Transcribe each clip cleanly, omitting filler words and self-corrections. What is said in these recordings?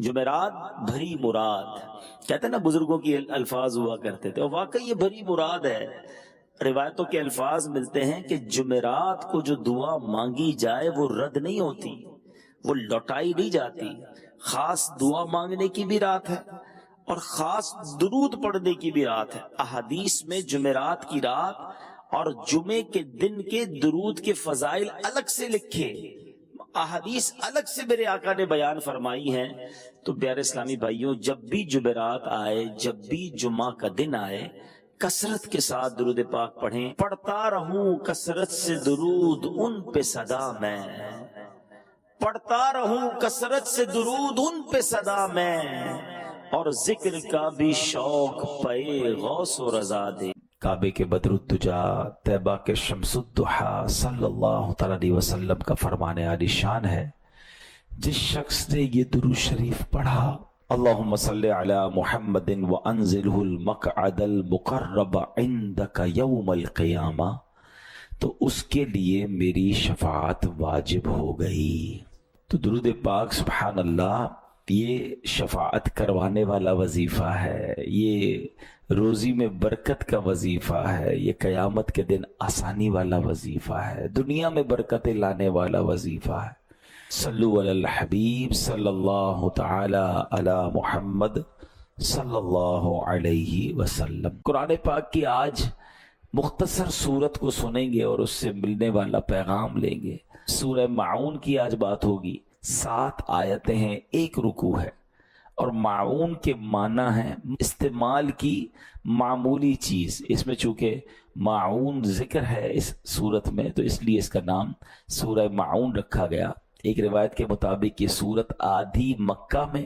جمعرات بھری مراد، کہتے ہیں نا بزرگوں کی الفاظ ہوا کرتے تھے، اور واقعی یہ بھری مراد ہے۔ روایتوں کے الفاظ ملتے ہیں کہ جمعرات کو جو دعا مانگی جائے وہ رد نہیں ہوتی، وہ لوٹائی نہیں جاتی۔ خاص دعا مانگنے کی بھی رات ہے اور خاص درود پڑھنے کی بھی رات ہے۔ احادیث میں جمعرات کی رات اور جمعے کے دن کے درود کے فضائل الگ سے لکھے، احادیث الگ سے میرے آقا نے بیان فرمائی ہیں۔ تو پیارے اسلامی بھائیوں، جب بھی جمعرات آئے، جب بھی جمعہ کا دن آئے، کثرت کے ساتھ درود پاک پڑھیں۔ پڑھتا رہوں کثرت سے درود ان پہ صدا میں، پڑھتا رہوں کثرت سے درود ان پہ صدا میں، اور ذکر کا بھی شوق پے غوث و رضا دے۔ کعبے کے بدر الدجا، طیبہ کے شمس الضحیٰ صلی اللہ تعالی علیہ وسلم کا فرمان عالی شان ہے، جس شخص نے یہ درود شریف پڑھا، اللہم صلی علی محمد وانزلہ المقعد المقرب عندک یوم القیامہ، تو اس کے لیے میری شفاعت واجب ہو گئی۔ تو درود پاک سبحان اللہ یہ شفاعت کروانے والا وظیفہ ہے، یہ روزی میں برکت کا وظیفہ ہے، یہ قیامت کے دن آسانی والا وظیفہ ہے، دنیا میں برکتیں لانے والا وظیفہ ہے۔ صلو علی الحبیب صلی اللہ تعالی علی محمد صلی اللہ علیہ وسلم۔ قرآن پاک کی آج مختصر سورت کو سنیں گے اور اس سے ملنے والا پیغام لیں گے۔ سورہ معون کی آج بات ہوگی۔ 7 آیتیں ہیں، 1 رکوع ہے، اور معون کے معنی ہے استعمال کی معمولی چیز۔ اس میں چونکہ معون ذکر ہے اس سورت میں، تو اس لیے اس کا نام سورہ معون رکھا گیا۔ ایک روایت کے مطابق یہ سورت آدھی مکہ میں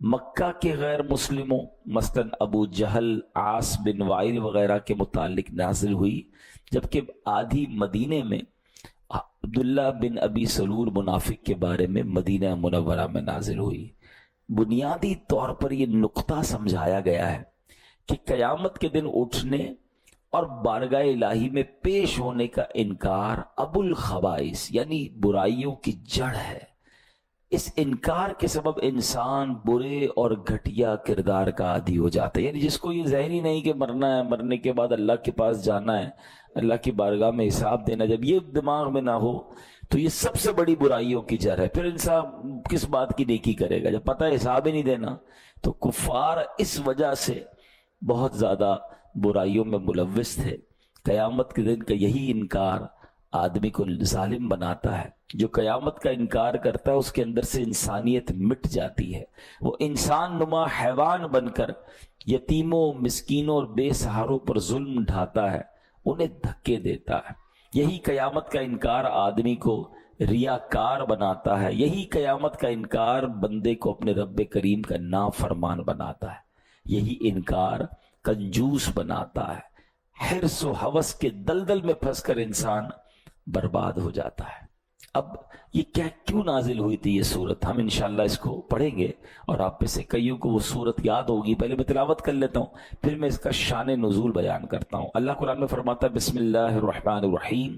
مکہ کے غیر مسلموں مثلا ابو جہل، عاص بن وائل وغیرہ کے متعلق نازل ہوئی، جبکہ آدھی مدینے میں عبداللہ بن ابی سلول منافق کے بارے میں مدینہ منورہ میں نازل ہوئی۔ بنیادی طور پر یہ نقطہ سمجھایا گیا ہے کہ قیامت کے دن اٹھنے اور بارگاہ الہی میں پیش ہونے کا انکار ابو الخبائث یعنی برائیوں کی جڑ ہے۔ اس انکار کے سبب انسان برے اور گھٹیا کردار کا عادی ہو جاتا ہے، یعنی جس کو یہ ذہن ہی نہیں کہ مرنا ہے، مرنے کے بعد اللہ کے پاس جانا ہے، اللہ کی بارگاہ میں حساب دینا، جب یہ دماغ میں نہ ہو تو یہ سب سے بڑی برائیوں کی جڑ ہے۔ پھر انسان کس بات کی نیکی کرے گا جب پتہ ہے حساب ہی نہیں دینا؟ تو کفار اس وجہ سے بہت زیادہ برائیوں میں ملوث تھے۔ قیامت کے دن کا یہی انکار آدمی کو ظالم بناتا ہے۔ جو قیامت کا انکار کرتا ہے اس کے اندر سے انسانیت مٹ جاتی ہے، وہ انسان نما حیوان بن کر یتیموں، مسکینوں اور بے سہاروں پر ظلم ڈھاتا ہے، انہیں دھکے دیتا ہے۔ یہی قیامت کا انکار آدمی کو ریاکار بناتا ہے، یہی قیامت کا انکار بندے کو اپنے رب کریم کا نافرمان بناتا ہے، یہی انکار کنجوس بناتا ہے۔ حرص و ہوس کے دلدل میں پھنس کر انسان برباد ہو جاتا ہے۔ اب یہ کیوں نازل ہوئی تھی یہ سورت، ہم انشاءاللہ اس کو پڑھیں گے اور آپ میں سے کئیوں کو وہ سورت یاد ہوگی۔ پہلے میں تلاوت کر لیتا ہوں، پھر میں اس کا شان نزول بیان کرتا ہوں۔ اللہ قرآن میں فرماتا ہے بسم اللہ الرحمن الرحیم،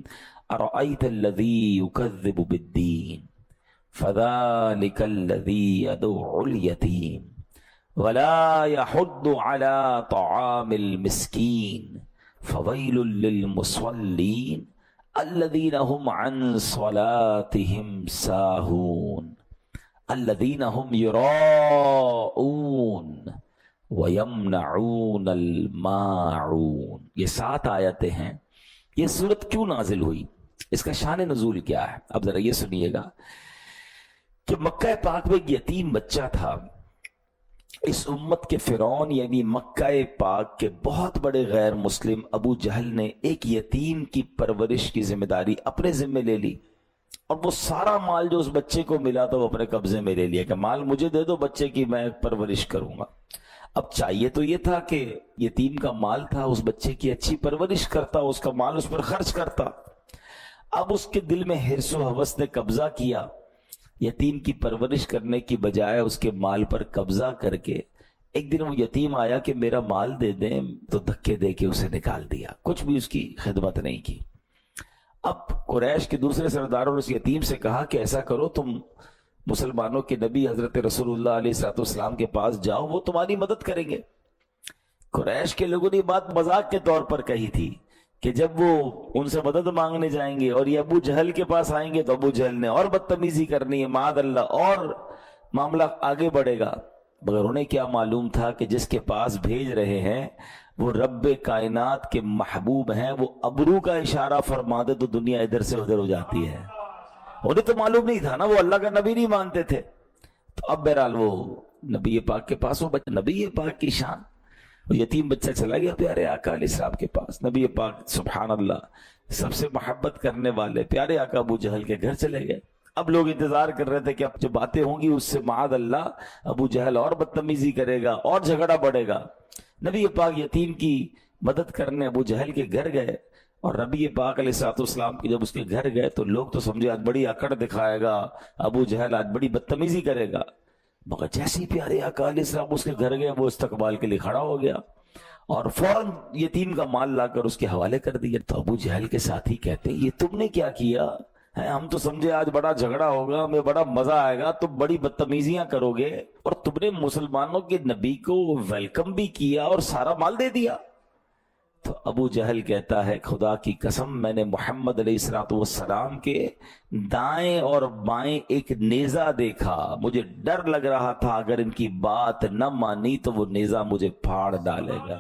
ارأیت الذی یکذب بالدین فذلک الذی یدعو الیتیم ولا یحض علی طعام المسکین فویل للمصلین الذین هم عن صلاتهم ساہون الذین هم یراؤون ویمنعون الماعون۔ یہ 7 آیتیں ہیں۔ یہ سورت کیوں نازل ہوئی، اس کا شان نزول کیا ہے؟ اب ذرا یہ سنیے گا کہ مکہ پاک میں ایک یتیم بچہ تھا۔ اس امت کے فرعون یعنی مکہ پاک کے بہت بڑے غیر مسلم ابو جہل نے ایک یتیم کی پرورش کی ذمہ داری اپنے ذمہ لے لی، اور وہ سارا مال جو اس بچے کو ملا تھا وہ اپنے قبضے میں لے لیا کہ مال مجھے دے دو، بچے کی میں پرورش کروں گا۔ اب چاہیے تو یہ تھا کہ یتیم کا مال تھا، اس بچے کی اچھی پرورش کرتا، اس کا مال اس پر خرچ کرتا۔ اب اس کے دل میں حرص و ہوس نے قبضہ کیا، یتیم کی پرورش کرنے کی بجائے اس کے مال پر قبضہ کر کے ایک دن وہ یتیم آیا کہ میرا مال دے دیں، تو دھکے دے کے اسے نکال دیا، کچھ بھی اس کی خدمت نہیں کی۔ اب قریش کے دوسرے سرداروں نے اس یتیم سے کہا کہ ایسا کرو، تم مسلمانوں کے نبی حضرت رسول اللہ علیہ السلام کے پاس جاؤ، وہ تمہاری مدد کریں گے۔ قریش کے لوگوں نے بات مذاق کے طور پر کہی تھی کہ جب وہ ان سے مدد مانگنے جائیں گے اور یہ ابو جہل کے پاس آئیں گے تو ابو جہل نے اور بدتمیزی کرنی ہے، معاذ اللہ، اور معاملہ آگے بڑھے گا۔ مگر انہیں کیا معلوم تھا کہ جس کے پاس بھیج رہے ہیں وہ رب کائنات کے محبوب ہیں، وہ ابرو کا اشارہ فرما دے تو دنیا ادھر سے ادھر ہو جاتی ہے۔ انہیں تو معلوم نہیں تھا نا، وہ اللہ کا نبی نہیں مانتے تھے۔ تو اب بہرحال وہ نبی پاک کے پاس، وہ نبی پاک کی شان، وہ یتیم بچہ چلا گیا پیارے آقا علیہ السلام کے پاس۔ نبی پاک سبحان اللہ سب سے محبت کرنے والے پیارے آقا ابو جہل کے گھر چلے گئے۔ اب لوگ انتظار کر رہے تھے کہ اب جو باتیں ہوں گی اس سے معاذ اللہ ابو جہل اور بدتمیزی کرے گا اور جھگڑا بڑھے گا۔ نبی پاک یتیم کی مدد کرنے ابو جہل کے گھر گئے، اور نبی پاک علیہ السلام کی جب اس کے گھر گئے تو لوگ تو سمجھے آج بڑی اکڑ دکھائے گا، ابو جہل آج بڑی بدتمیزی کرے گا۔ مگر جیسے ہی پیارے آقا علیہ السلام اس کے گھر گئے، وہ استقبال کے لیے کھڑا ہو گیا اور فوراً یتیم کا مال لا کر اس کے حوالے کر دیا۔ تو ابو جہل کے ساتھی کہتے ہیں یہ تم نے کیا کیا ہے؟ ہم تو سمجھے آج بڑا جھگڑا ہوگا، ہمیں بڑا مزہ آئے گا، تم بڑی بدتمیزیاں کرو گے، اور تم نے مسلمانوں کے نبی کو ویلکم بھی کیا اور سارا مال دے دیا۔ تو ابو جہل کہتا ہے خدا کی قسم میں نے محمد علیہ السلام کے دائیں اور بائیں ایک نیزہ دیکھا، مجھے ڈر لگ رہا تھا اگر ان کی بات نہ مانی تو وہ نیزہ مجھے پھاڑ ڈالے گا۔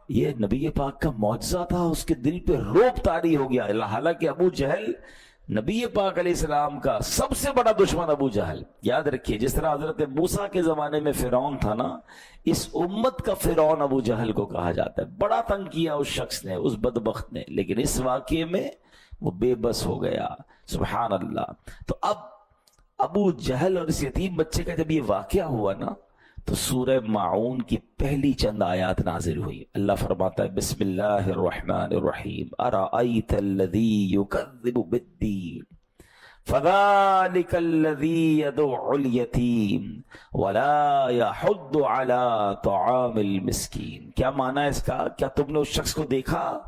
یہ نبی پاک کا معجزہ تھا، اس کے دل پہ روب طاری ہو گیا۔ حالانکہ ابو جہل نبی پاک علیہ السلام کا سب سے بڑا دشمن ابو جہل، یاد رکھیے جس طرح حضرت موسیٰ کے زمانے میں فرعون تھا نا، اس امت کا فرعون ابو جہل کو کہا جاتا ہے۔ بڑا تنگ کیا اس شخص نے، اس بدبخت نے، لیکن اس واقعے میں وہ بے بس ہو گیا۔ سبحان اللہ۔ تو اب ابو جہل اور اس یتیم بچے کا جب یہ واقعہ ہوا نا تو سورہ ماعون کی پہلی چند آیات نازل ہوئی۔ اللہ فرماتا ہے بسم اللہ الرحمن الرحیم ارأیت الذی یکذب بالدین فذلک الذی یدع الیتیم ولا یحض علی طعام المسکین۔ کیا معنی ہے اس کا؟ کیا تم نے اس شخص کو دیکھا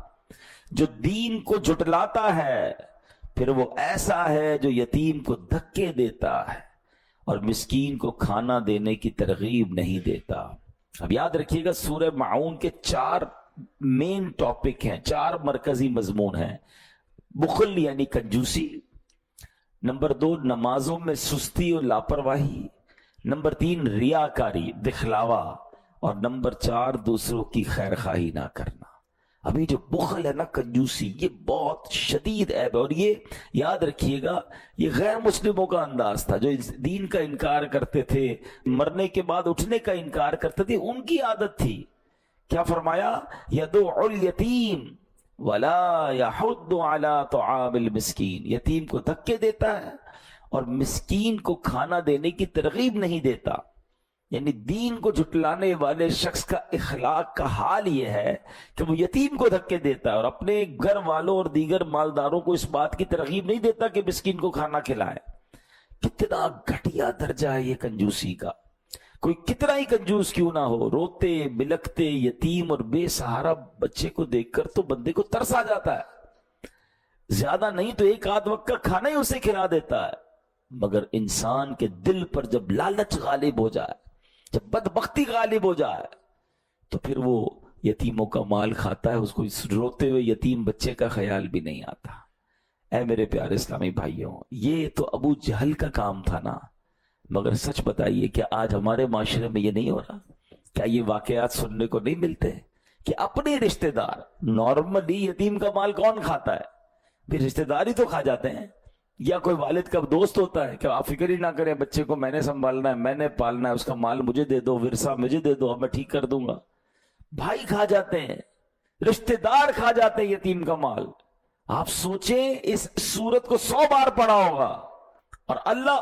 جو دین کو جھٹلاتا ہے، پھر وہ ایسا ہے جو یتیم کو دھکے دیتا ہے اور مسکین کو کھانا دینے کی ترغیب نہیں دیتا۔ اب یاد رکھیے گا سورہ ماعون کے 4 مین ٹاپک ہیں، 4 مرکزی مضمون ہیں۔ بخل یعنی کنجوسی، نمبر 2 نمازوں میں سستی اور لاپرواہی، نمبر 3 ریاکاری دکھلاوا، اور نمبر 4 دوسروں کی خیر خواہی نہ کرنا۔ ابھی جو بخل ہے نا، کنجوسی، یہ بہت شدید عیب ہے، اور یہ یاد رکھیے گا یہ غیر مسلموں کا انداز تھا، جو دین کا انکار کرتے تھے، مرنے کے بعد اٹھنے کا انکار کرتے تھے، ان کی عادت تھی۔ کیا فرمایا؟ یدع الیتیم ولا یحض علی طعام المسکین، یتیم کو دھکے دیتا ہے اور مسکین کو کھانا دینے کی ترغیب نہیں دیتا۔ یعنی دین کو جھٹلانے والے شخص کا اخلاق کا حال یہ ہے کہ وہ یتیم کو دھکے دیتا ہے اور اپنے گھر والوں اور دیگر مالداروں کو اس بات کی ترغیب نہیں دیتا کہ مسکین کو کھانا کھلائے۔ کتنا گھٹیا درجہ ہے یہ کنجوسی کا۔ کوئی کتنا ہی کنجوس کیوں نہ ہو، روتے بلکتے یتیم اور بے سہارا بچے کو دیکھ کر تو بندے کو ترس آ جاتا ہے، زیادہ نہیں تو ایک آدھ وقت کا کھانا ہی اسے کھلا دیتا ہے۔ مگر انسان کے دل پر جب لالچ غالب ہو جائے، جب بدبختی غالب ہو جائے، تو پھر وہ یتیموں کا مال کھاتا ہے، اس کو روتے ہوئے یتیم بچے کا خیال بھی نہیں آتا۔ اے میرے پیارے اسلامی بھائیوں، یہ تو ابو جہل کا کام تھا نا، مگر سچ بتائیے کہ آج ہمارے معاشرے میں یہ نہیں ہو رہا؟ کیا یہ واقعات سننے کو نہیں ملتے کہ اپنے رشتہ دار، نارملی یتیم کا مال کون کھاتا ہے؟ پھر رشتہ دار ہی تو کھا جاتے ہیں، یا کوئی والد کا دوست ہوتا ہے کہ آپ فکر ہی نہ کریں، بچے کو میں نے سنبھالنا ہے، میں نے پالنا ہے، اس کا مال مجھے دے دو، ورثہ مجھے دے دو، میں ٹھیک کر دوں گا۔ بھائی کھا جاتے ہیں، رشتہ دار کھا جاتے ہیں یتیم کا مال۔ آپ سوچیں اس سورت کو 100 بار پڑھا ہوگا، اور اللہ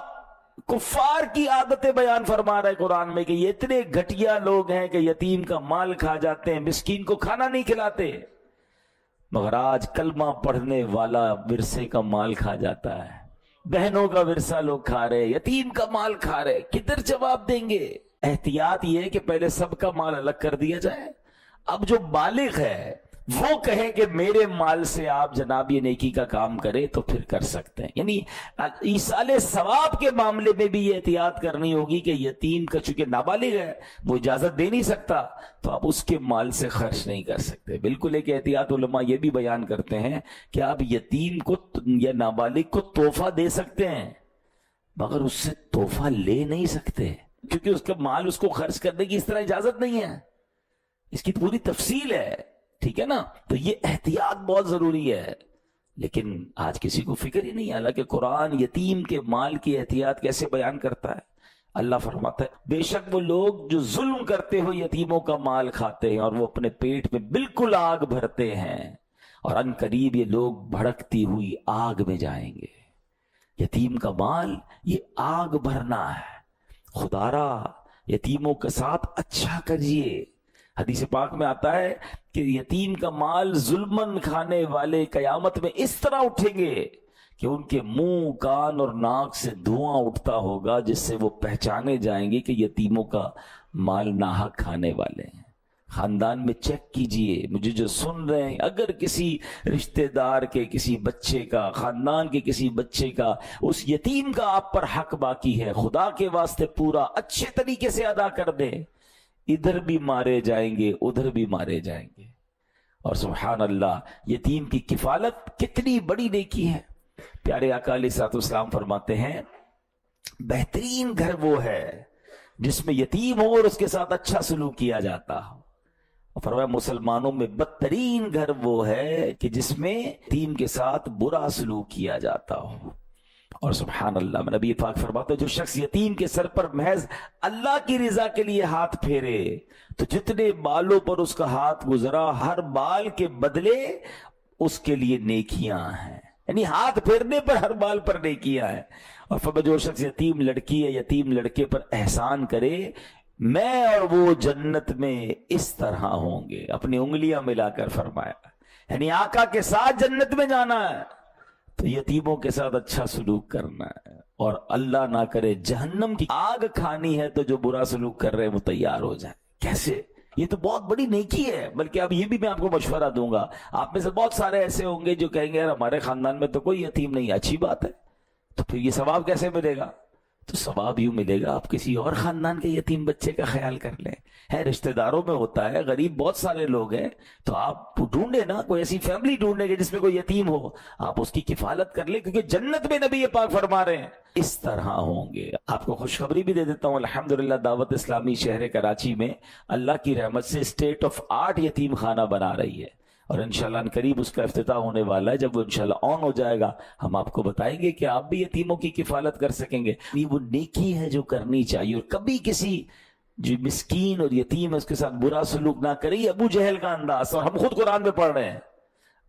کفار کی عادتیں بیان فرما رہا ہے قرآن میں کہ یہ اتنے گھٹیا لوگ ہیں کہ یتیم کا مال کھا جاتے ہیں، مسکین کو کھانا نہیں کھلاتے۔ مگر آج کلمہ پڑھنے والا ورثے کا مال کھا جاتا ہے، بہنوں کا ورثہ لوگ کھا رہے، یتیم کا مال کھا رہے، کدھر جواب دیں گے؟ احتیاط یہ ہے کہ پہلے سب کا مال الگ کر دیا جائے۔ اب جو بالغ ہے وہ کہیں کہ میرے مال سے آپ جناب یہ نیکی کا کام کریں تو پھر کر سکتے ہیں. یعنی ایصال ثواب کے معاملے میں بھی یہ احتیاط کرنی ہوگی کہ یتیم کا چونکہ نابالغ ہے وہ اجازت دے نہیں سکتا تو آپ اس کے مال سے خرچ نہیں کر سکتے. بالکل ایک احتیاط علماء یہ بھی بیان کرتے ہیں کہ آپ یتیم کو یا نابالغ کو تحفہ دے سکتے ہیں مگر اس سے تحفہ لے نہیں سکتے کیونکہ اس کا مال اس کو خرچ کرنے کی اس طرح اجازت نہیں ہے. اس کی پوری تفصیل ہے, ٹھیک ہے نا. تو یہ احتیاط بہت ضروری ہے لیکن آج کسی کو فکر ہی نہیں. حالانکہ قرآن یتیم کے مال کی احتیاط کیسے بیان کرتا ہے. اللہ فرماتا ہے بے شک وہ لوگ جو ظلم کرتے ہوئے یتیموں کا مال کھاتے ہیں اور وہ اپنے پیٹ میں بالکل آگ بھرتے ہیں اور ان قریب یہ لوگ بھڑکتی ہوئی آگ میں جائیں گے. یتیم کا مال یہ آگ بھرنا ہے. خدا را یتیموں کے ساتھ اچھا کریے. حدیث پاک میں آتا ہے کہ یتیم کا مال ظلمن کھانے والے قیامت میں اس طرح اٹھیں گے کہ ان کے منہ کان اور ناک سے دھواں اٹھتا ہوگا جس سے وہ پہچانے جائیں گے کہ یتیموں کا مال ناحق کھانے والے ہیں. خاندان میں چیک کیجئے, مجھے جو سن رہے ہیں اگر کسی رشتہ دار کے کسی بچے کا, خاندان کے کسی بچے کا, اس یتیم کا آپ پر حق باقی ہے, خدا کے واسطے پورا اچھے طریقے سے ادا کر دیں. ادھر بھی مارے جائیں گے ادھر بھی مارے جائیں گے. اور سبحان اللہ یتیم کی کفالت کتنی بڑی نیکی ہے. پیارے آقا علیہ الصلوۃ والسلام فرماتے ہیں بہترین گھر وہ ہے جس میں یتیم ہو اور اس کے ساتھ اچھا سلوک کیا جاتا ہو. فرمایا مسلمانوں میں بدترین گھر وہ ہے کہ جس میں یتیم کے ساتھ برا سلوک کیا جاتا ہو. اور سبحان اللہ نبی پاک فرماتے جو شخص یتیم کے سر پر محض اللہ کی رضا کے لیے ہاتھ پھیرے تو جتنے بالوں پر اس کا ہاتھ گزرا ہر بال کے بدلے اس کے لیے نیکیاں ہیں. یعنی ہاتھ پھیرنے پر ہر بال پر نیکیاں ہیں. اور فرمایا جو شخص یتیم لڑکی یا یتیم لڑکے پر احسان کرے میں اور وہ جنت میں اس طرح ہوں گے. اپنی انگلیاں ملا کر فرمایا یعنی آقا کے ساتھ جنت میں جانا ہے تو یتیموں کے ساتھ اچھا سلوک کرنا ہے. اور اللہ نہ کرے جہنم کی آگ کھانی ہے تو جو برا سلوک کر رہے ہیں وہ تیار ہو جائے. کیسے؟ یہ تو بہت بڑی نیکی ہے. بلکہ اب یہ بھی میں آپ کو مشورہ دوں گا, آپ میں سے بہت سارے ایسے ہوں گے جو کہیں گے یار ہمارے خاندان میں تو کوئی یتیم نہیں. اچھی بات ہے, تو پھر یہ ثواب کیسے ملے گا؟ تو ثواب یوں ملے گا آپ کسی اور خاندان کے یتیم بچے کا خیال کر لیں. ہے رشتہ داروں میں ہوتا ہے, غریب بہت سارے لوگ ہیں, تو آپ ڈھونڈے نا کوئی ایسی فیملی ڈھونڈے کہ جس میں کوئی یتیم ہو, آپ اس کی کفالت کر لیں کیونکہ جنت میں نبی پاک فرما رہے ہیں اس طرح ہوں گے. آپ کو خوشخبری بھی دے دیتا ہوں الحمدللہ دعوت اسلامی شہر کراچی میں اللہ کی رحمت سے اسٹیٹ آف آرٹ یتیم خانہ بنا رہی ہے اور انشاءاللہ ان قریب اس کا افتتاح ہونے والا ہے. جب وہ انشاءاللہ آن ہو جائے گا ہم آپ کو بتائیں گے کہ آپ بھی یتیموں کی کفالت کر سکیں گے. یہ وہ نیکی ہے جو کرنی چاہیے اور کبھی کسی جو مسکین اور یتیم ہے اس کے ساتھ برا سلوک نہ کریں. ابو جہل کا انداز, اور ہم خود قرآن میں پڑھ رہے ہیں,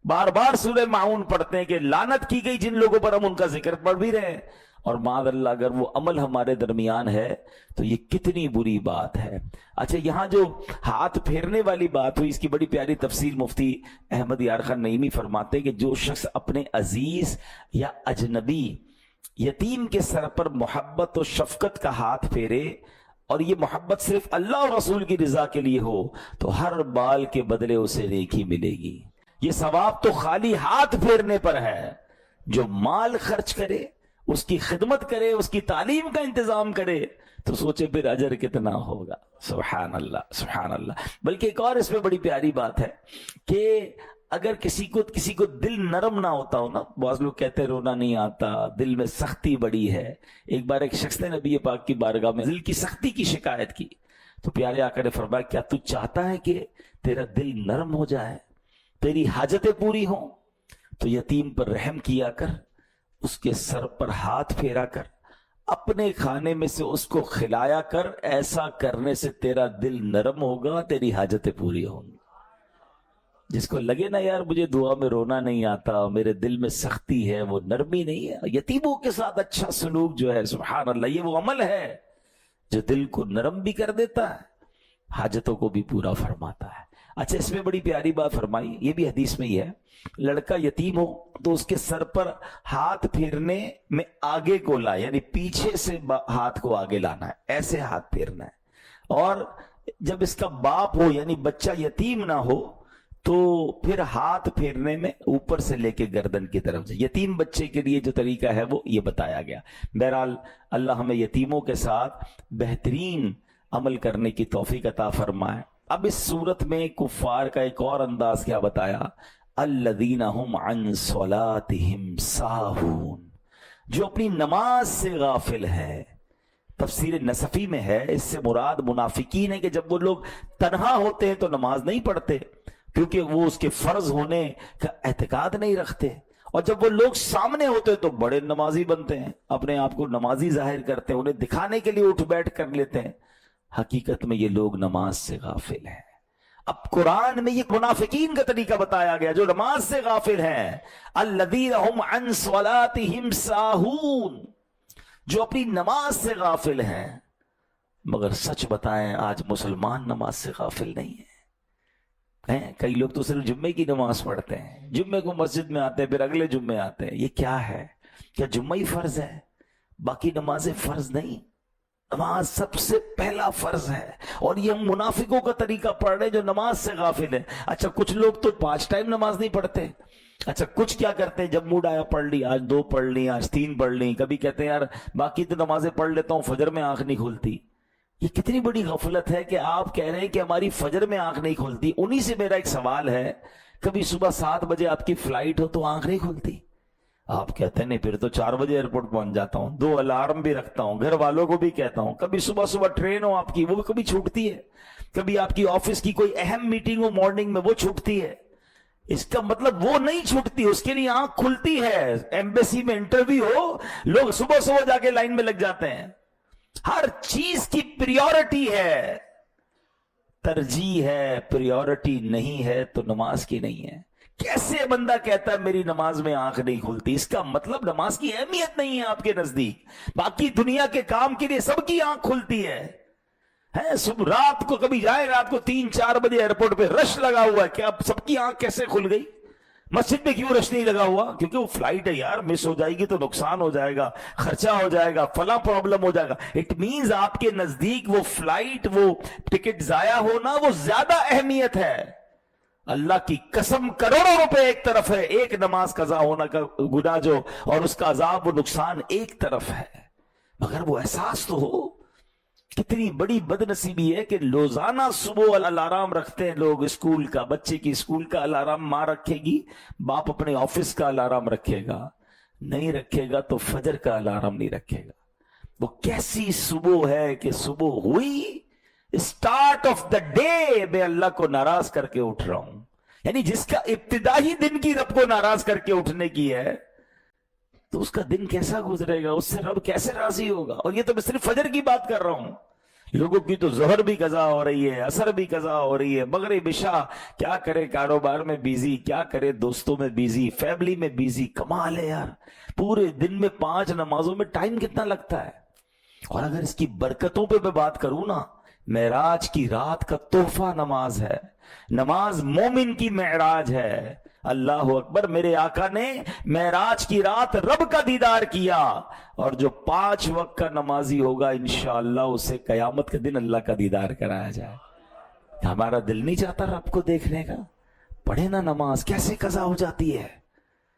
بار بار سورہ معون پڑھتے ہیں کہ لعنت کی گئی جن لوگوں پر, ہم ان کا ذکر پڑھ بھی رہے ہیں. اور معاذ اللہ اگر وہ عمل ہمارے درمیان ہے تو یہ کتنی بری بات ہے. اچھا یہاں جو ہاتھ پھیرنے والی بات ہوئی اس کی بڑی پیاری تفصیل مفتی احمد یار خان نعیمی فرماتے کہ جو شخص اپنے عزیز یا اجنبی یتیم کے سر پر محبت و شفقت کا ہاتھ پھیرے اور یہ محبت صرف اللہ اور رسول کی رضا کے لیے ہو تو ہر بال کے بدلے اسے نیکی ملے گی. یہ ثواب تو خالی ہاتھ پھیرنے پر ہے. جو مال خرچ کرے, اس کی خدمت کرے, اس کی تعلیم کا انتظام کرے تو سوچے پھر اجر کتنا ہوگا. سبحان اللہ سبحان اللہ. بلکہ ایک اور اس میں بڑی پیاری بات ہے کہ اگر کسی کو دل نرم نہ ہوتا ہو نا, بعض لوگ کہتے ہیں رونا نہیں آتا, دل میں سختی بڑی ہے. ایک بار ایک شخص نے نبی پاک کی بارگاہ میں دل کی سختی کی شکایت کی تو پیارے آقا نے فرمایا کیا تو چاہتا ہے کہ تیرا دل نرم ہو جائے, تیری حاجتیں پوری ہوں؟ تو یتیم پر رحم کیا کر, اس کے سر پر ہاتھ پھیرا کر, اپنے کھانے میں سے اس کو کھلایا کر. ایسا کرنے سے تیرا دل نرم ہوگا, تیری حاجتیں پوری ہوں گی. جس کو لگے نا یار مجھے دعا میں رونا نہیں آتا, میرے دل میں سختی ہے, وہ نرمی نہیں ہے. یتیموں کے ساتھ اچھا سلوک جو ہے سبحان اللہ یہ وہ عمل ہے جو دل کو نرم بھی کر دیتا ہے, حاجتوں کو بھی پورا فرماتا ہے. اچھا اس میں بڑی پیاری بات فرمائی, یہ بھی حدیث میں ہی ہے, لڑکا یتیم ہو تو اس کے سر پر ہاتھ پھیرنے میں آگے کو لائے, یعنی پیچھے سے ہاتھ کو آگے لانا ہے, ایسے ہاتھ پھیرنا ہے. اور جب اس کا باپ ہو یعنی بچہ یتیم نہ ہو تو پھر ہاتھ پھیرنے میں اوپر سے لے کے گردن کی طرف سے، یتیم بچے کے لیے جو طریقہ ہے وہ یہ بتایا گیا۔ بہرحال اللہ ہمیں یتیموں کے ساتھ بہترین عمل کرنے کی توفیق عطا فرمائے۔ اب اس صورت میں کفار کا ایک اور انداز کیا بتایا، الذین هم عن صلاتهم ساہون، جو اپنی نماز سے غافل ہے۔ تفسیر نصفی میں ہے اس سے مراد منافقین ہے کہ جب وہ لوگ تنہا ہوتے ہیں تو نماز نہیں پڑھتے کیونکہ وہ اس کے فرض ہونے کا اعتقاد نہیں رکھتے، اور جب وہ لوگ سامنے ہوتے تو بڑے نمازی بنتے ہیں، اپنے آپ کو نمازی ظاہر کرتے ہیں، انہیں دکھانے کے لیے اٹھ بیٹھ کر لیتے ہیں۔ حقیقت میں یہ لوگ نماز سے غافل ہیں۔ اب قرآن میں یہ منافقین کا طریقہ بتایا گیا جو نماز سے غافل ہیں، الذین هم عن صلاتهم ساہون، جو اپنی نماز سے غافل ہیں۔ مگر سچ بتائیں آج مسلمان نماز سے غافل نہیں ہیں۔ کئی لوگ تو صرف جمعے کی نماز پڑھتے ہیں، جمعے کو مسجد میں آتے ہیں پھر اگلے جمعے آتے ہیں۔ یہ کیا ہے؟ کیا جمعہ ہی فرض ہے؟ باقی نمازیں فرض نہیں؟ نماز سب سے پہلا فرض ہے، اور یہ ہم منافقوں کا طریقہ پڑھ رہے ہیں جو نماز سے غافل ہیں۔ اچھا کچھ لوگ تو 5 ٹائم نماز نہیں پڑھتے، اچھا کچھ کیا کرتے ہیں، جب موڈ آیا پڑھ لی، آج 2 پڑھ لی، آج 3 پڑھ لی، کبھی کہتے ہیں یار باقی تو نمازیں پڑھ لیتا ہوں، فجر میں آنکھ نہیں کھلتی۔ یہ کتنی بڑی غفلت ہے کہ آپ کہہ رہے ہیں کہ ہماری فجر میں آنکھ نہیں کھلتی۔ انہی سے میرا ایک سوال ہے، کبھی صبح 7 بجے آپ کی فلائٹ ہو تو آنکھ نہیں کھلتی؟ آپ کہتے ہیں نہیں پھر تو 4 بجے ایئرپورٹ پہنچ جاتا ہوں، 2 الارم بھی رکھتا ہوں، گھر والوں کو بھی کہتا ہوں۔ کبھی صبح ٹرین ہو آپ کی، وہ کبھی چھوٹتی ہے، کبھی آپ کی آفس کی کوئی اہم میٹنگ ہو مارننگ میں، وہ چھوٹتی ہے۔ اس کا مطلب وہ نہیں چھوٹتی، اس کے لیے آنکھ کھلتی ہے۔ ایمبیسی میں انٹرویو ہو، لوگ صبح جا کے لائن میں لگ جاتے ہیں۔ ہر چیز کی پریورٹی ہے، ترجیح ہے، پریورٹی نہیں ہے تو نماز کی نہیں ہے۔ کیسے بندہ کہتا ہے میری نماز میں آنکھ نہیں کھلتی؟ اس کا مطلب نماز کی اہمیت نہیں ہے آپ کے نزدیک۔ باقی دنیا کے کام کے لیے سب کی آنکھ کھلتی ہے۔ صبح رات کو کبھی جائے، رات کو 3-4 بجے ایئرپورٹ پہ رش لگا ہوا ہے، کہ اب سب کی آنکھ کیسے کھل گئی؟ مسجد میں کیوں رش نہیں لگا ہوا؟ کیونکہ وہ فلائٹ ہے یار، مس ہو جائے گی تو نقصان ہو جائے گا، خرچہ ہو جائے گا، فلاں پرابلم ہو جائے گا۔ اٹ مینز آپ کے نزدیک وہ فلائٹ، وہ ٹکٹ ضائع ہونا وہ زیادہ اہمیت ہے۔ اللہ کی قسم کروڑوں روپے ایک طرف ہے، ایک نماز قضا ہونا کا گناہ جو اور اس کا عذاب و نقصان ایک طرف ہے۔ مگر وہ احساس تو ہو۔ کتنی بڑی بد نصیبی ہے کہ روزانہ صبح الارم رکھتے ہیں لوگ، اسکول کا، بچے کی اسکول کا الارم ماں رکھے گی، باپ اپنے آفس کا الارم رکھے گا، نہیں رکھے گا تو فجر کا الارم نہیں رکھے گا۔ وہ کیسی صبح ہے کہ صبح ہوئی، اسٹارٹ آف دا ڈے میں اللہ کو ناراض کر کے اٹھ رہا ہوں۔ یعنی جس کا ابتدا ہی دن کی رب کو ناراض کر کے اٹھنے کی ہے تو اس کا دن کیسا گزرے گا، اس سے رب کیسے راضی ہوگا؟ اور یہ تو میں صرف فجر کی بات کر رہا ہوں، لوگوں کی تو ظہر بھی قضا ہو رہی ہے، عصر بھی قضا ہو رہی ہے، مغرب عشاء، کیا کرے، کاروبار میں بیزی، کیا کرے، دوستوں میں بیزی، فیملی میں بیزی۔ کمال ہے یار، پورے دن میں 5 نمازوں میں ٹائم کتنا لگتا ہے۔ اور اگر اس کی برکتوں پہ میں بات کروں نا، معراج کی رات کا تحفہ نماز ہے، نماز مومن کی معراج ہے۔ اللہ اکبر، میرے آقا نے معراج کی رات رب کا دیدار کیا، اور جو 5 وقت کا نمازی ہوگا انشاءاللہ اسے قیامت کے دن اللہ کا دیدار کرایا جائے۔ ہمارا دل نہیں چاہتا رب کو دیکھنے کا؟ پڑھے نا نماز، کیسے قضا ہو جاتی ہے۔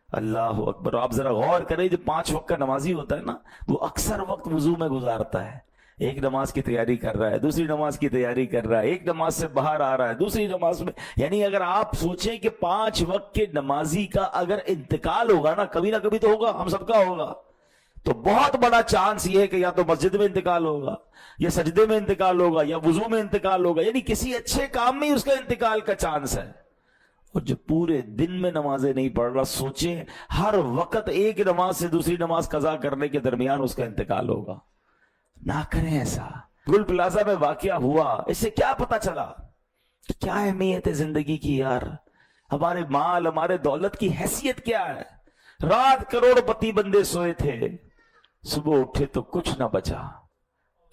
اللہ اکبر، آپ ذرا غور کریں، جو 5 وقت کا نمازی ہوتا ہے نا، وہ اکثر وقت وضو میں گزارتا ہے۔ ایک نماز کی تیاری کر رہا ہے، دوسری نماز کی تیاری کر رہا ہے، ایک نماز سے باہر آ رہا ہے، دوسری نماز میں، یعنی اگر آپ سوچیں کہ 5 وقت کے نمازی کا اگر انتقال ہوگا نا، کبھی نہ کبھی تو ہوگا، ہم سب کا ہوگا، تو بہت بڑا چانس یہ ہے کہ یا تو مسجد میں انتقال ہوگا، یا سجدے میں انتقال ہوگا، یا وضو میں انتقال ہوگا، یعنی کسی اچھے کام میں اس کا انتقال کا چانس ہے۔ اور جو پورے دن میں نمازیں نہیں پڑھ رہا، سوچیں ہر وقت ایک نماز سے دوسری نماز قضا کرنے کے درمیان اس کا انتقال ہوگا۔ نہ کریں ایسا۔ گل پلازا میں واقعہ ہوا، اس سے کیا پتا چلا کیا اہمیت ہے زندگی کی یار، ہمارے مال، ہمارے دولت کی حیثیت کیا ہے۔ رات کروڑ پتی بندے سوئے تھے، صبح اٹھے تو کچھ نہ بچا۔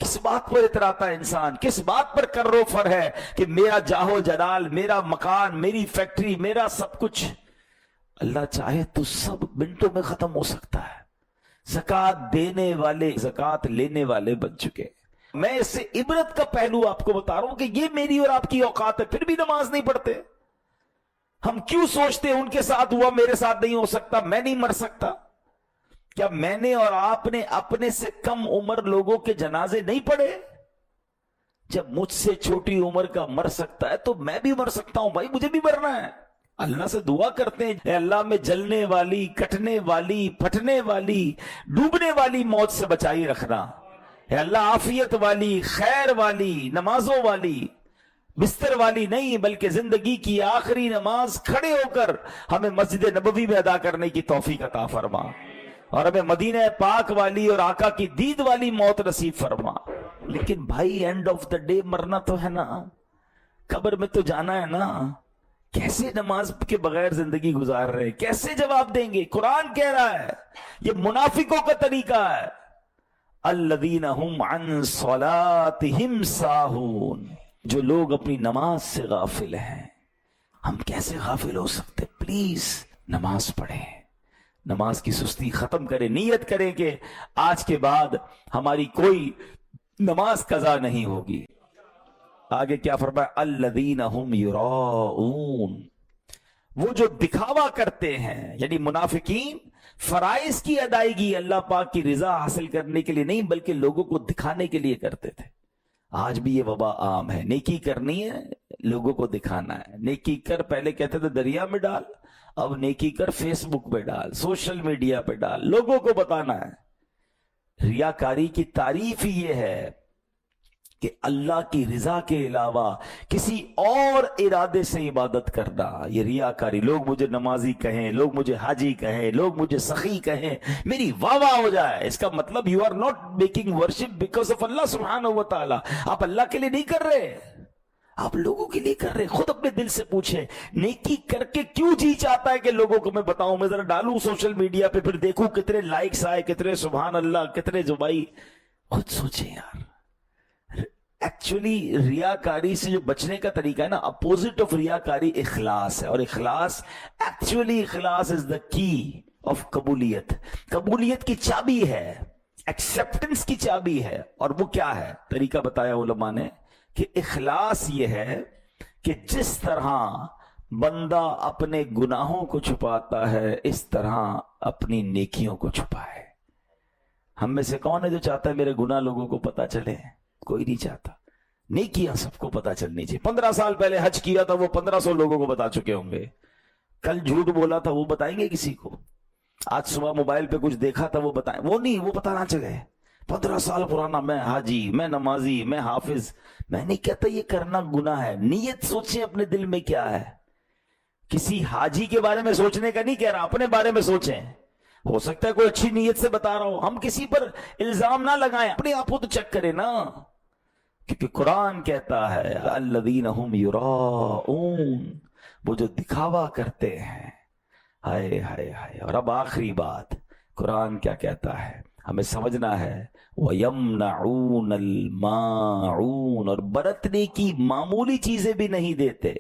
کس بات پر اتراتا ہے انسان، کس بات پر کر رو فر ہے کہ میرا جاہو جلال، میرا مکان، میری فیکٹری، میرا سب کچھ۔ اللہ چاہے تو سب منٹوں میں ختم ہو سکتا ہے۔ زکوٰۃ دینے والے زکوٰۃ لینے والے بن چکے۔ میں اس سے عبرت کا پہلو آپ کو بتا رہا ہوں کہ یہ میری اور آپ کی اوقات ہے، پھر بھی نماز نہیں پڑھتے۔ ہم کیوں سوچتے ہیں ان کے ساتھ ہوا میرے ساتھ نہیں ہو سکتا، میں نہیں مر سکتا؟ کیا میں نے اور آپ نے اپنے سے کم عمر لوگوں کے جنازے نہیں پڑھے؟ جب مجھ سے چھوٹی عمر کا مر سکتا ہے تو میں بھی مر سکتا ہوں بھائی، مجھے بھی مرنا ہے۔ اللہ سے دعا کرتے ہیں، اے اللہ میں جلنے والی، کٹنے والی، پھٹنے والی، ڈوبنے والی موت سے بچائی رکھنا۔ اے اللہ عافیت والی، خیر والی، نمازوں والی، بستر والی نہیں بلکہ زندگی کی آخری نماز کھڑے ہو کر ہمیں مسجد نبوی میں ادا کرنے کی توفیق عطا فرما، اور ہمیں مدینہ پاک والی اور آقا کی دید والی موت نصیب فرما۔ لیکن بھائی اینڈ آف دا ڈے مرنا تو ہے نا، قبر میں تو جانا ہے نا۔ کیسے نماز کے بغیر زندگی گزار رہے، کیسے جواب دیں گے؟ قرآن کہہ رہا ہے یہ منافقوں کا طریقہ ہے، الذین هم عن صلاتهم ساہون، جو لوگ اپنی نماز سے غافل ہیں۔ ہم کیسے غافل ہو سکتے؟ پلیز نماز پڑھیں، نماز کی سستی ختم کریں، نیت کریں کہ آج کے بعد ہماری کوئی نماز قضا نہیں ہوگی۔ آگے کیا فرمایا؟ الذین هم یراؤون، وہ جو دکھاوا کرتے ہیں، یعنی منافقین فرائض کی ادائیگی اللہ پاک کی رضا حاصل کرنے کے لیے نہیں بلکہ لوگوں کو دکھانے کے لیے کرتے تھے۔ آج بھی یہ وبا عام ہے، نیکی کرنی ہے لوگوں کو دکھانا ہے، نیکی کر پہلے کہتے تھے دریا میں ڈال، اب نیکی کر فیس بک پہ ڈال، سوشل میڈیا پہ ڈال، لوگوں کو بتانا ہے۔ ریاکاری کی تعریف ہی یہ ہے کہ اللہ کی رضا کے علاوہ کسی اور ارادے سے عبادت کرنا، یہ ریاکاری۔ لوگ مجھے نمازی کہیں، لوگ مجھے حاجی کہیں، لوگ مجھے سخی کہیں، میری واہ واہ ہو جائے، اس کا مطلب you are not making worship because of Allah سبحانہ و تعالی۔ آپ اللہ کے لیے نہیں کر رہے، آپ لوگوں کے لیے کر رہے۔ خود اپنے دل سے پوچھیں، نیکی کر کے کیوں جی چاہتا ہے کہ لوگوں کو میں بتاؤں، میں ذرا ڈالوں سوشل میڈیا پہ، پھر دیکھوں کتنے لائکس آئے، کتنے سبحان اللہ، کتنے زبائی۔ خود سوچیں یار، ایکچولی ریاکاری سے جو بچنے کا طریقہ ہے نا، اپوزٹ آف ریاکاری اخلاص ہے، اور اخلاص ایکچولی اخلاص از دا کی آف قبولیت، قبولیت کی چابی ہے، ایکسپٹنس کی چابی ہے۔ اور وہ کیا ہے؟ طریقہ بتایا علماء نے کہ اخلاص یہ ہے کہ جس طرح بندہ اپنے گناہوں کو چھپاتا ہے اس طرح اپنی نیکیوں کو چھپائے۔ ہم میں سے کون ہے جو چاہتا ہے میرے گناہ لوگوں کو پتا چلے؟ کوئی نہیں چاہتا۔ نیکیاں سب کو پتا چلنی چاہیے۔ 15 سال پہلے حج کیا تھا وہ 1500 لوگوں کو بتا چکے ہوں گے، کل جھوٹ بولا تھا وہ بتائیں گے کسی کو، آج صبح موبائل پہ کچھ دیکھا تھا وہ بتائیں، وہ نہیں، وہ بتانا چلے 15 سال پرانا میں حاجی، میں نمازی، میں حافظ۔ میں نہیں کہتا یہ کرنا گناہ ہے، نیت سوچیں اپنے دل میں کیا ہے۔ کسی حاجی کے بارے میں سوچنے کا نہیں کہہ رہا، اپنے بارے میں سوچیں۔ ہو سکتا ہے کوئی اچھی نیت سے بتا رہا ہو، ہم کسی پر الزام نہ لگائیں، اپنے آپ کو تو چیک کریں نا، کیونکہ قرآن کہتا ہے الذین هم یراؤون، وہ جو دکھاوا کرتے ہیں۔ ہائے ہائے ہائے۔ اور اب آخری بات، قرآن کیا کہتا ہے ہمیں سمجھنا ہے، وَيَمْنَعُونَ الْمَاعُونَ، اور برتنے کی معمولی چیزیں بھی نہیں دیتے۔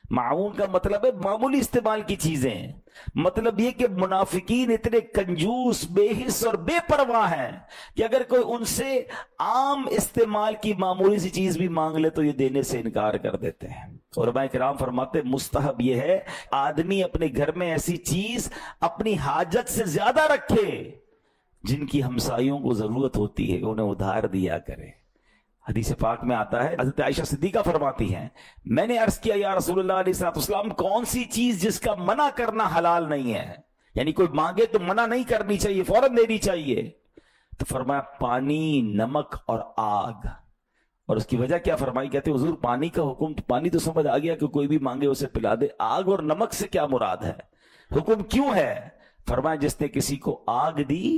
معاون کا مطلب ہے معمولی استعمال کی چیزیں، مطلب یہ کہ منافقین اتنے کنجوس، بے حس اور بے پرواہ ہیں کہ اگر کوئی ان سے عام استعمال کی معمولی سی چیز بھی مانگ لے تو یہ دینے سے انکار کر دیتے ہیں۔ علماء کرام فرماتے مستحب یہ ہے آدمی اپنے گھر میں ایسی چیز اپنی حاجت سے زیادہ رکھے جن کی ہمسایوں کو ضرورت ہوتی ہے، انہیں ادھار دیا کرے۔ حدیث پاک میں آتا ہے، حضرت عائشہ صدیقہ فرماتی ہیں میں نے عرض کیا یا رسول اللہ علیہ السلام کون سی چیز جس کا منع کرنا حلال نہیں ہے، یعنی کوئی مانگے تو منع نہیں کرنی چاہیے، فوراً دینی چاہیے؟ تو فرمایا پانی، نمک اور آگ۔ اور اس کی وجہ کیا فرمائی؟ کہتے حضور پانی کا حکم، پانی تو سمجھ آ گیا کہ کوئی بھی مانگے اسے پلا دے، آگ اور نمک سے کیا مراد ہے؟ حکم کیوں ہے؟ فرمایا جس نے کسی کو آگ دی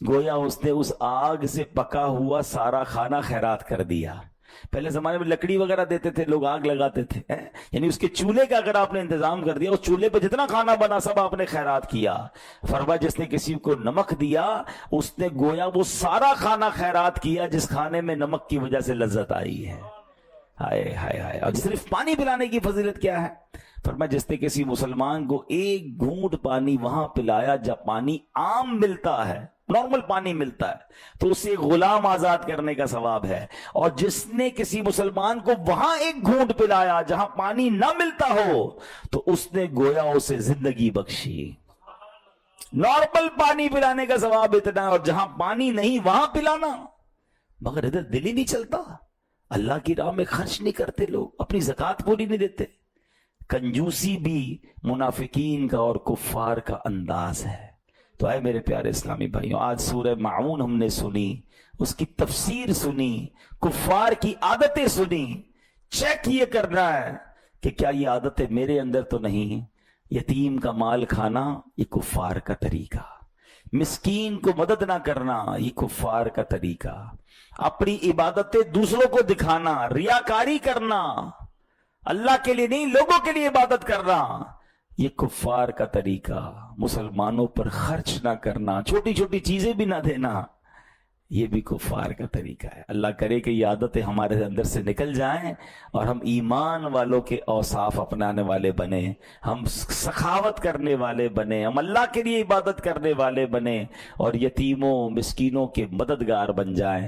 گویا اس نے اس آگ سے پکا ہوا سارا کھانا خیرات کر دیا۔ پہلے زمانے میں لکڑی وغیرہ دیتے تھے لوگ، آگ لگاتے تھے، یعنی اس کے چولہے کا اگر آپ نے انتظام کر دیا، اس چولہے پہ جتنا کھانا بنا سب آپ نے خیرات کیا۔ فرمایا جس نے کسی کو نمک دیا اس نے گویا وہ سارا کھانا خیرات کیا جس کھانے میں نمک کی وجہ سے لذت آئی ہے۔ ہائے ہائے ہائے۔ اور صرف پانی پلانے کی فضیلت کیا ہے؟ فرمایا جس نے کسی مسلمان کو ایک گھونٹ پانی وہاں پلایا جب پانی عام ملتا ہے، نارمل پانی ملتا ہے تو اسے غلام آزاد کرنے کا ثواب ہے، اور جس نے کسی مسلمان کو وہاں ایک گھونٹ پلایا جہاں پانی نہ ملتا ہو تو اس نے گویا اسے زندگی بخشی۔ نارمل پانی پلانے کا ثواب اتنا ہے، اور جہاں پانی نہیں وہاں پلانا، مگر ادھر دل ہی نہیں چلتا، اللہ کی راہ میں خرچ نہیں کرتے لوگ، اپنی زکوٰۃ پوری نہیں دیتے۔ کنجوسی بھی منافقین کا اور کفار کا انداز ہے۔ تو اے میرے پیارے اسلامی بھائیوں، آج سورہ معون ہم نے سنی، اس کی تفسیر سنی، کفار کی عادتیں سنی۔ چیک یہ کرنا ہے کہ کیا یہ عادتیں میرے اندر تو نہیں؟ یتیم کا مال کھانا یہ کفار کا طریقہ، مسکین کو مدد نہ کرنا یہ کفار کا طریقہ، اپنی عبادتیں دوسروں کو دکھانا، ریاکاری کرنا، اللہ کے لیے نہیں لوگوں کے لیے عبادت کرنا، یہ کفار کا طریقہ، مسلمانوں پر خرچ نہ کرنا، چھوٹی چھوٹی چیزیں بھی نہ دینا، یہ بھی کفار کا طریقہ ہے۔ اللہ کرے کہ یہ عادتیں ہمارے اندر سے نکل جائیں اور ہم ایمان والوں کے اوصاف اپنانے والے بنیں، ہم سخاوت کرنے والے بنیں، ہم اللہ کے لیے عبادت کرنے والے بنیں، اور یتیموں مسکینوں کے مددگار بن جائیں۔